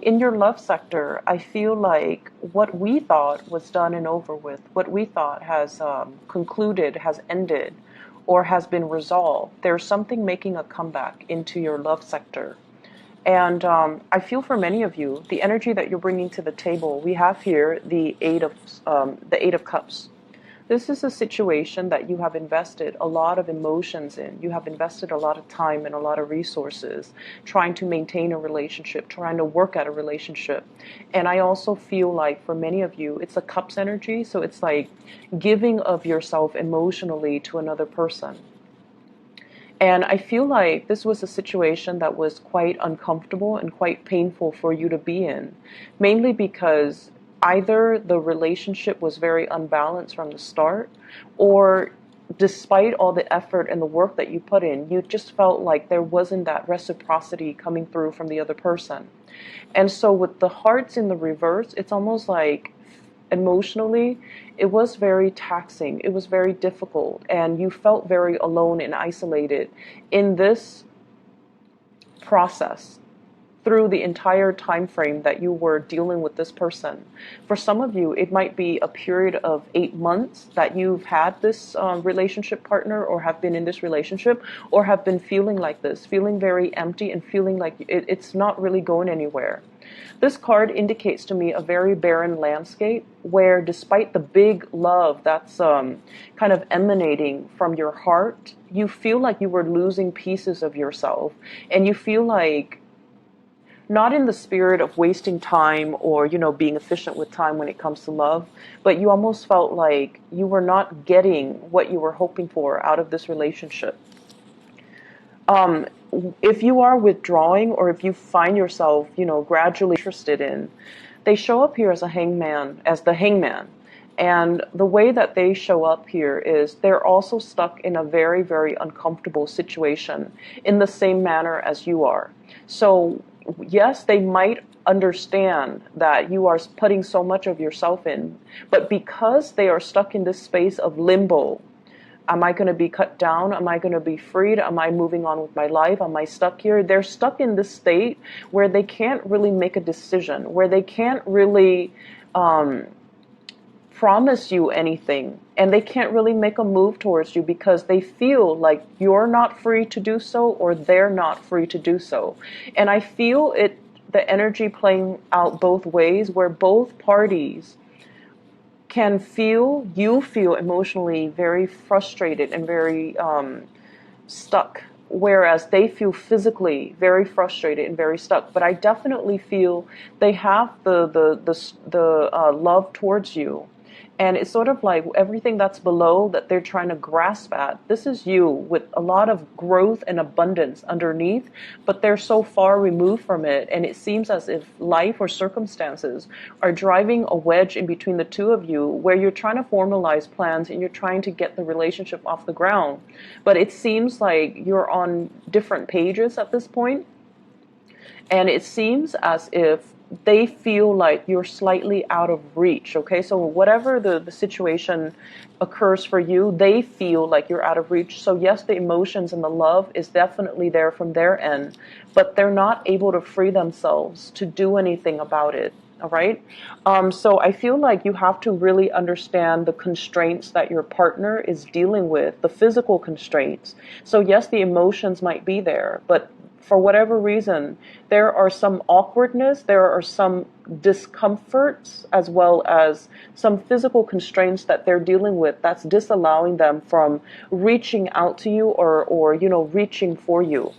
In your love sector, I feel like what we thought was done and over with, what we thought has concluded, has ended, or has been resolved, there's something making a comeback into your love sector. And I feel for many of you, the energy that you're bringing to the table, we have here the Eight of Cups. This is a situation that you have invested a lot of emotions in. You have invested a lot of time and a lot of resources trying to maintain a relationship, trying to work at a relationship. And I also feel like for many of you, it's a cups energy. So it's like giving of yourself emotionally to another person. And I feel like this was a situation that was quite uncomfortable and quite painful for you to be in, mainly because either the relationship was very unbalanced from the start, or despite all the effort and the work that you put in, you just felt like there wasn't that reciprocity coming through from the other person. And so with the hearts in the reverse, it's almost like emotionally, it was very taxing. It was very difficult, and you felt very alone and isolated in this process through the entire time frame that you were dealing with this person. For some of you, it might be a period of 8 months that you've had this relationship partner, or have been in this relationship, or have been feeling like this, feeling very empty and feeling like it's not really going anywhere. This card indicates to me a very barren landscape where, despite the big love that's kind of emanating from your heart, you feel like you were losing pieces of yourself, and you feel like, not in the spirit of wasting time or, being efficient with time when it comes to love, but you almost felt like you were not getting what you were hoping for out of this relationship. Um, if you are withdrawing, or if you find yourself, gradually interested in, they show up here as the hangman. And the way that they show up here is they're also stuck in a very, very uncomfortable situation in the same manner as you are. So, yes, they might understand that you are putting so much of yourself in, but because they are stuck in this space of limbo, am I going to be cut down? Am I going to be freed? Am I moving on with my life? Am I stuck here? They're stuck in this state where they can't really make a decision, where they can't really promise you anything, and they can't really make a move towards you because they feel like you're not free to do so, or they're not free to do so. And I feel the energy playing out both ways, where both parties you feel emotionally very frustrated and very stuck, whereas they feel physically very frustrated and very stuck. But I definitely feel they have the love towards you. And it's sort of like everything that's below that they're trying to grasp at. This is you with a lot of growth and abundance underneath, but they're so far removed from it. And it seems as if life or circumstances are driving a wedge in between the two of you, where you're trying to formalize plans and you're trying to get the relationship off the ground. But it seems like you're on different pages at this point. And it seems as if they feel like you're slightly out of reach. Okay, so whatever the situation occurs for you, they feel like you're out of reach. So yes, the emotions and the love is definitely there from their end, but they're not able to free themselves to do anything about it. All right. So I feel like you have to really understand the constraints that your partner is dealing with, the physical constraints. So yes, the emotions might be there, but for whatever reason, there are some awkwardness, there are some discomforts, as well as some physical constraints that they're dealing with that's disallowing them from reaching out to you, or reaching for you.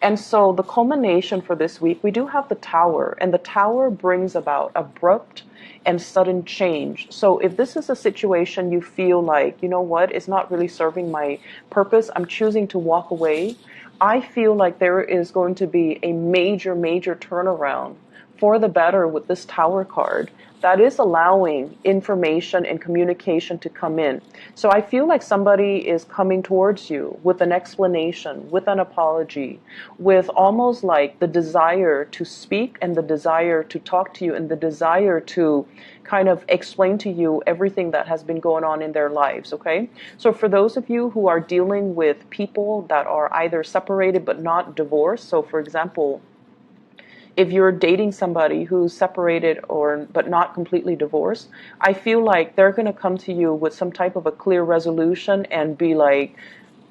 And so the culmination for this week, we do have the Tower, and the Tower brings about abrupt and sudden change. So if this is a situation you feel like, what, it's not really serving my purpose, I'm choosing to walk away, I feel like there is going to be a major, major turnaround for the better with this Tower card that is allowing information and communication to come in. So I feel like somebody is coming towards you with an explanation, with an apology, with almost like the desire to speak and the desire to talk to you and the desire to kind of explain to you everything that has been going on in their lives, okay? So for those of you who are dealing with people that are either separated but not divorced, so for example, if you're dating somebody who's separated or but not completely divorced, I feel like they're going to come to you with some type of a clear resolution and be like,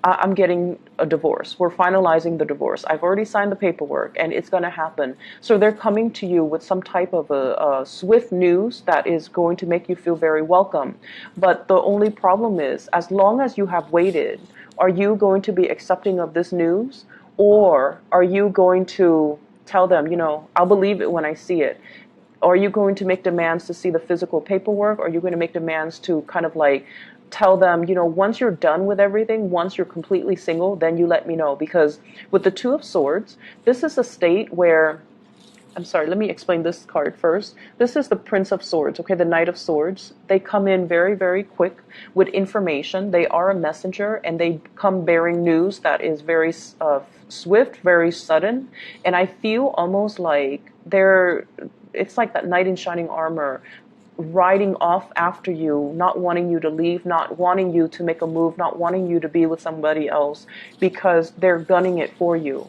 I'm getting a divorce. We're finalizing the divorce. I've already signed the paperwork and it's going to happen. So they're coming to you with some type of a swift news that is going to make you feel very welcome. But the only problem is, as long as you have waited, are you going to be accepting of this news? Or are you going to tell them, I'll believe it when I see it? Are you going to make demands to see the physical paperwork? Or are you going to make demands to kind of like tell them, once you're done with everything, once you're completely single, then you let me know? Because with the Two of Swords, this is a state where, I'm sorry, let me explain this card first. This is the Prince of Swords, okay, the Knight of Swords. They come in very, very quick with information. They are a messenger, and they come bearing news that is very swift, very sudden. And I feel almost like it's like that knight in shining armor riding off after you, not wanting you to leave, not wanting you to make a move, not wanting you to be with somebody else, because they're gunning it for you.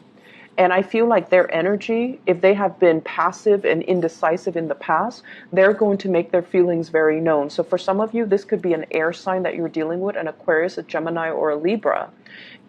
And I feel like their energy, if they have been passive and indecisive in the past, they're going to make their feelings very known. So for some of you, this could be an air sign that you're dealing with, an Aquarius, a Gemini, or a Libra.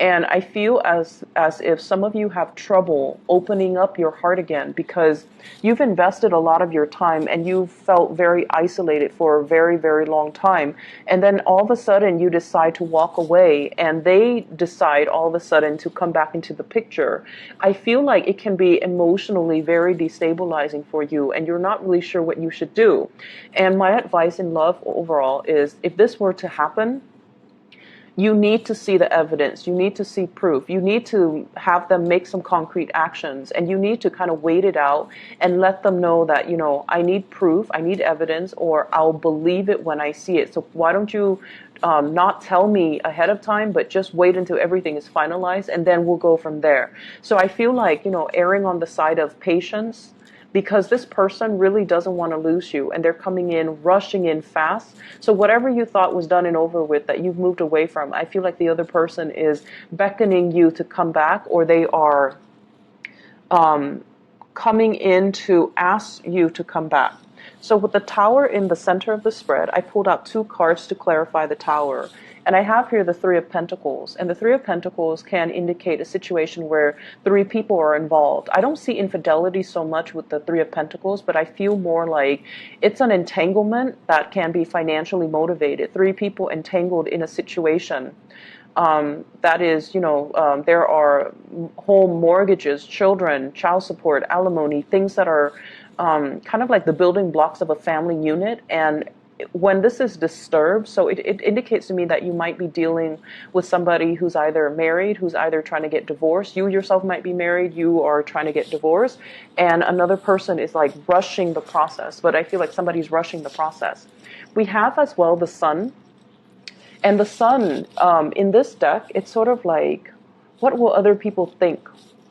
And I feel as if some of you have trouble opening up your heart again, because you've invested a lot of your time and you've felt very isolated for a very, very long time. And then all of a sudden you decide to walk away, and they decide all of a sudden to come back into the picture. I feel like it can be emotionally very destabilizing for you, and you're not really sure what you should do. And my advice in love overall is, if this were to happen, you need to see the evidence. You need to see proof. You need to have them make some concrete actions, and you need to kind of wait it out and let them know that, I need proof, I need evidence, or I'll believe it when I see it. So why don't you not tell me ahead of time, but just wait until everything is finalized, and then we'll go from there. So I feel like, erring on the side of patience, because this person really doesn't want to lose you, and they're coming in, rushing in fast. So whatever you thought was done and over with, that you've moved away from, I feel like the other person is beckoning you to come back, or they are coming in to ask you to come back. So with the Tower in the center of the spread, I pulled out two cards to clarify the Tower. And I have here the Three of Pentacles. And the Three of Pentacles can indicate a situation where three people are involved. I don't see infidelity so much with the Three of Pentacles, but I feel more like it's an entanglement that can be financially motivated. Three people entangled in a situation. That is, there are home mortgages, children, child support, alimony, things that are kind of like the building blocks of a family unit. And when this is disturbed, so it indicates to me that you might be dealing with somebody who's either married, who's either trying to get divorced. You yourself might be married, you are trying to get divorced, and another person is like rushing the process. But I feel like somebody's rushing the process. We have as well the Sun. And the Sun, in this deck, it's sort of like, what will other people think?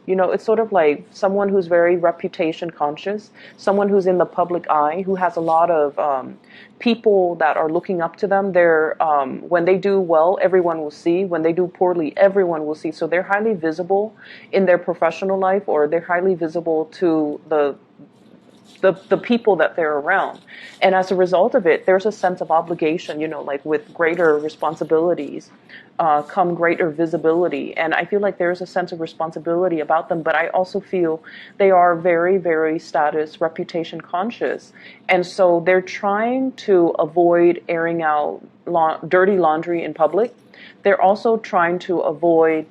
It's sort of like someone who's very reputation conscious, someone who's in the public eye, who has a lot of people that are looking up to them. They're when they do well, everyone will see. When they do poorly, everyone will see. So they're highly visible in their professional life, or they're highly visible to the people that they're around. And as a result of it, there's a sense of obligation, like with greater responsibilities come greater visibility. And I feel like there's a sense of responsibility about them, but I also feel they are very, very status, reputation conscious. And so they're trying to avoid airing out dirty laundry in public. They're also trying to avoid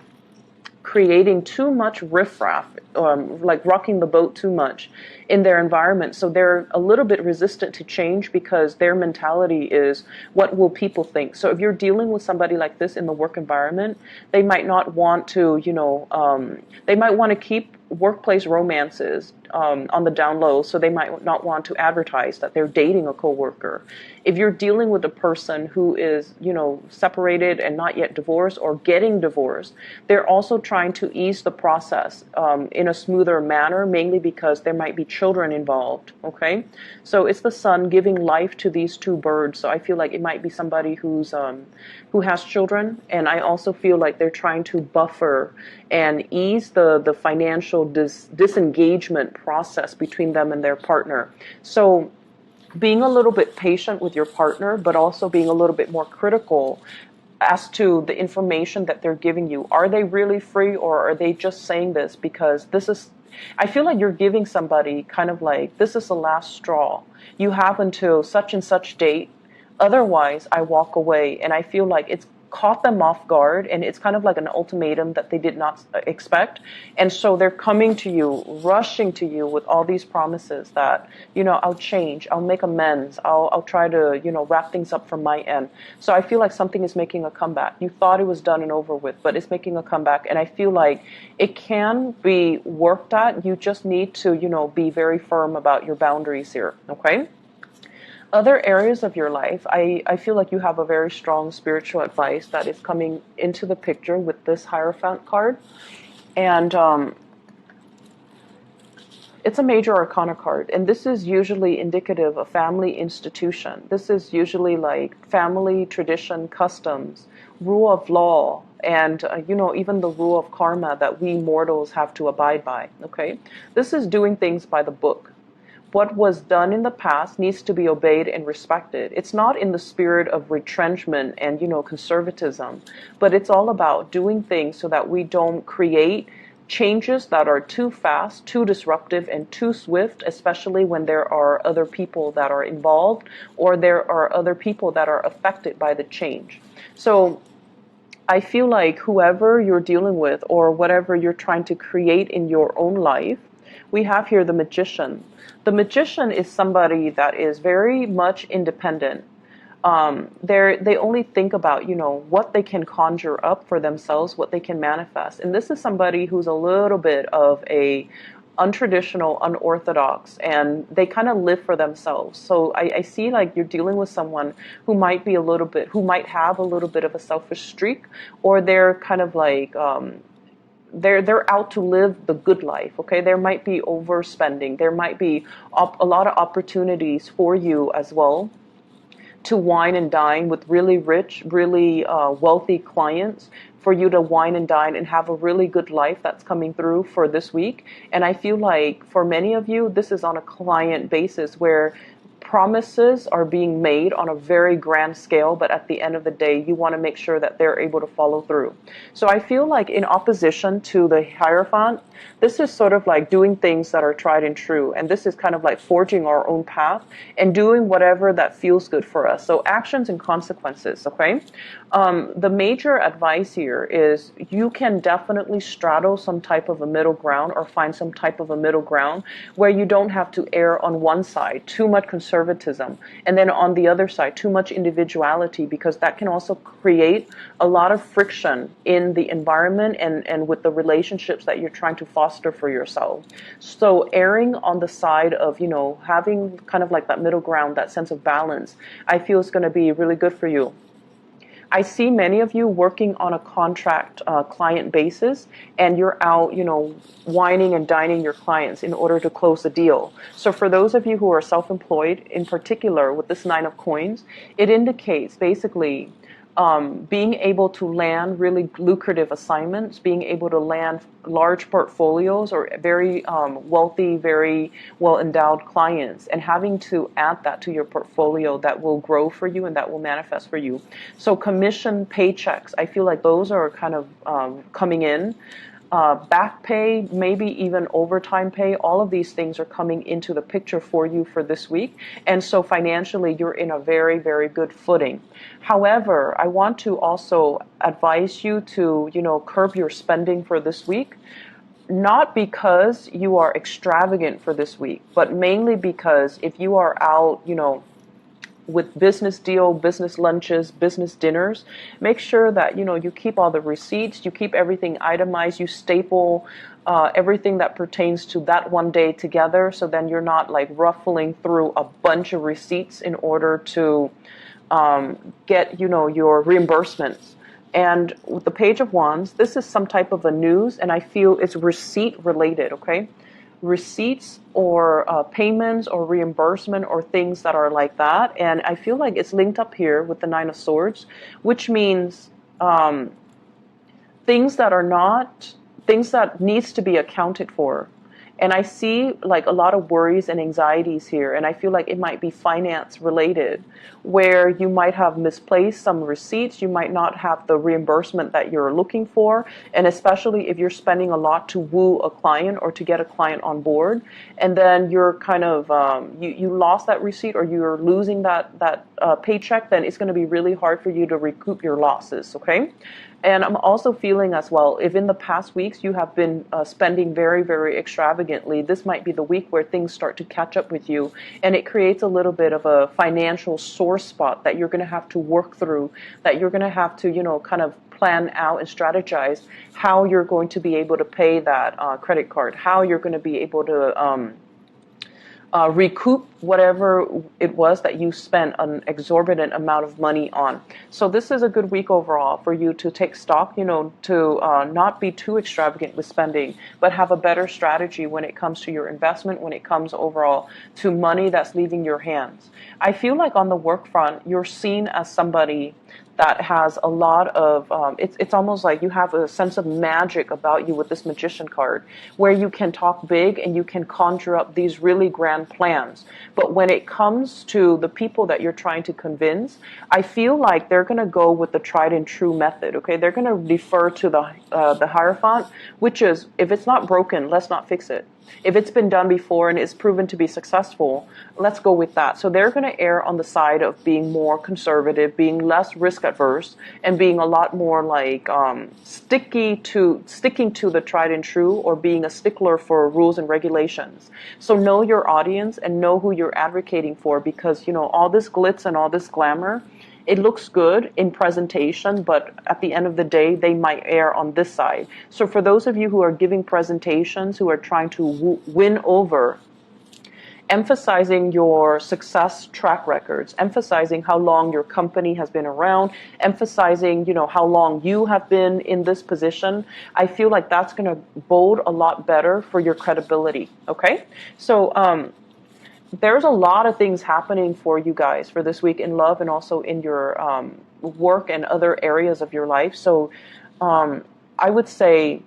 creating too much riffraff, like rocking the boat too much in their environment. So they're a little bit resistant to change because their mentality is, what will people think? So if you're dealing with somebody like this in the work environment, they might not want to, they might want to keep workplace romances on the down low, so they might not want to advertise that they're dating a coworker. If you're dealing with a person who is, separated and not yet divorced or getting divorced, they're also trying to ease the process in a smoother manner, mainly because there might be children involved, okay? So it's the Sun giving life to these two birds. So I feel like it might be somebody who has children, and I also feel like they're trying to buffer and ease the financial initial disengagement process between them and their partner. So being a little bit patient with your partner, but also being a little bit more critical as to the information that they're giving you. Are they really free, or are they just saying this because this is, I feel like you're giving somebody kind of like, this is the last straw. You have until such and such date. Otherwise, I walk away. And I feel like it's caught them off guard, and it's kind of like an ultimatum that they did not expect. And so they're coming to you, rushing to you with all these promises that, I'll change, I'll make amends, I'll try to, wrap things up from my end. So I feel like something is making a comeback. You thought it was done and over with, but it's making a comeback. And I feel like it can be worked at. You just need to, be very firm about your boundaries here. Okay? Other areas of your life, I feel like you have a very strong spiritual advice that is coming into the picture with this Hierophant card. And it's a major arcana card. And this is usually indicative of family institution. This is usually like family tradition, customs, rule of law, and, even the rule of karma that we mortals have to abide by. Okay? This is doing things by the book. What was done in the past needs to be obeyed and respected. It's not in the spirit of retrenchment and, conservatism, but it's all about doing things so that we don't create changes that are too fast, too disruptive, and too swift, especially when there are other people that are involved, or there are other people that are affected by the change. So I feel like whoever you're dealing with, or whatever you're trying to create in your own life, we have here the Magician. The Magician is somebody that is very much independent. They only think about, what they can conjure up for themselves, what they can manifest. And this is somebody who's a little bit of a untraditional, unorthodox, and they kind of live for themselves. So I see like you're dealing with someone who might have a little bit of a selfish streak, or they're kind of like, they're out to live the good life. Okay, there might be overspending. There might be a lot of opportunities for you as well to wine and dine with really rich, really wealthy clients, for you to wine and dine and have a really good life that's coming through for this week. And I feel like for many of you, this is on a client basis where promises are being made on a very grand scale, but at the end of the day, you want to make sure that they're able to follow through. So I feel like in opposition to the Hierophant, this is sort of like doing things that are tried and true. And this is kind of like forging our own path and doing whatever that feels good for us. So actions and consequences, okay? The major advice here is you can definitely straddle some type of a middle ground, or find some type of a middle ground where you don't have to err on one side, too much conservatism, and then on the other side, too much individuality, because that can also create a lot of friction in the environment and with the relationships that you're trying to foster for yourself. So erring on the side of, having kind of like that middle ground, that sense of balance, I feel is going to be really good for you. I see many of you working on a contract client basis, and you're out, wining and dining your clients in order to close the deal. So for those of you who are self-employed, in particular with this Nine of Coins, it indicates basically being able to land really lucrative assignments, being able to land large portfolios, or very wealthy, very well-endowed clients, and having to add that to your portfolio that will grow for you and that will manifest for you. So commission paychecks, I feel like those are kind of coming in. Back pay, maybe even overtime pay, all of these things are coming into the picture for you for this week. And so financially, you're in a very, very good footing. However, I want to also advise you to, curb your spending for this week. Not because you are extravagant for this week, but mainly because if you are out, with business deal, business lunches, business dinners, make sure that, you keep all the receipts, you keep everything itemized, you staple everything that pertains to that one day together, so then you're not like ruffling through a bunch of receipts in order to get, your reimbursements. And with the Page of Wands, this is some type of a news, and I feel it's receipt related, okay? Receipts or payments or reimbursement or things that are like that. And I feel like it's linked up here with the Nine of Swords, which means things that are not things that needs to be accounted for. And I see like a lot of worries and anxieties here, and I feel like it might be finance related, where you might have misplaced some receipts, you might not have the reimbursement that you're looking for, and especially if you're spending a lot to woo a client or to get a client on board, and then you're kind of you lost that receipt, or you're losing that paycheck, then it's going to be really hard for you to recoup your losses. Okay. And I'm also feeling as well, if in the past weeks you have been spending very, very extravagantly, this might be the week where things start to catch up with you. And it creates a little bit of a financial sore spot that you're going to have to work through, that you're going to have to, kind of plan out and strategize how you're going to be able to pay that credit card, how you're going to be able to recoup whatever it was that you spent an exorbitant amount of money on. So this is a good week overall for you to take stock, to not be too extravagant with spending, but have a better strategy when it comes to your investment, when it comes overall to money that's leaving your hands. I feel like on the work front, you're seen as somebody that has a lot of, it's almost like you have a sense of magic about you with this magician card, where you can talk big and you can conjure up these really grand plans. But when it comes to the people that you're trying to convince, I feel like they're going to go with the tried and true method. Okay, they're going to defer to the Hierophant, which is, if it's not broken, let's not fix it. If it's been done before and it's proven to be successful, let's go with that. So they're going to err on the side of being more conservative, being less risk adverse, and being a lot more like sticking to the tried and true, or being a stickler for rules and regulations. So know your audience and know who you're advocating for, because all this glitz and all this glamour, it looks good in presentation, but at the end of the day, they might err on this side. So for those of you who are giving presentations, who are trying to win over, emphasizing your success track records, emphasizing how long your company has been around, emphasizing, how long you have been in this position, I feel like that's going to bode a lot better for your credibility. Okay? So, there's a lot of things happening for you guys for this week in love, and also in your work and other areas of your life. So I would say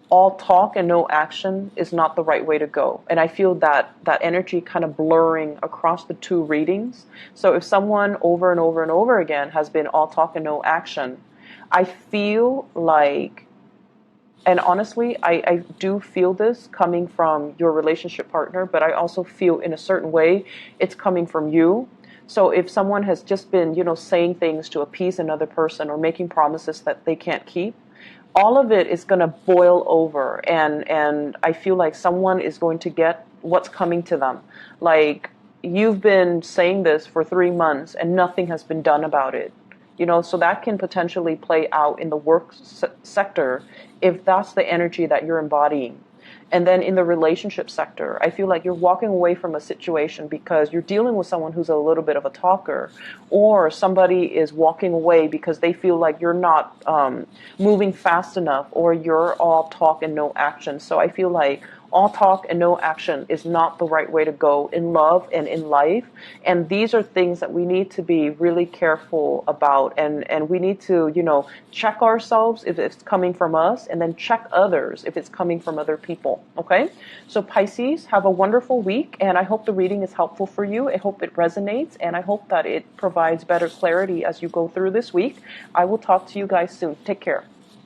all talk and no action is not the right way to go. And I feel that energy kind of blurring across the two readings. So if someone over and over and over again has been all talk and no action, I feel like, and honestly, I do feel this coming from your relationship partner, but I also feel in a certain way it's coming from you. So if someone has just been, saying things to appease another person, or making promises that they can't keep, all of it is going to boil over. And I feel like someone is going to get what's coming to them. Like, you've been saying this for 3 months and nothing has been done about it. So that can potentially play out in the work sector if that's the energy that you're embodying. And then in the relationship sector, I feel like you're walking away from a situation because you're dealing with someone who's a little bit of a talker, or somebody is walking away because they feel like you're not moving fast enough, or you're all talk and no action. So I feel like all talk and no action is not the right way to go in love and in life. And these are things that we need to be really careful about. And we need to, check ourselves if it's coming from us, and then check others if it's coming from other people. Okay? So Pisces, have a wonderful week. And I hope the reading is helpful for you. I hope it resonates. And I hope that it provides better clarity as you go through this week. I will talk to you guys soon. Take care.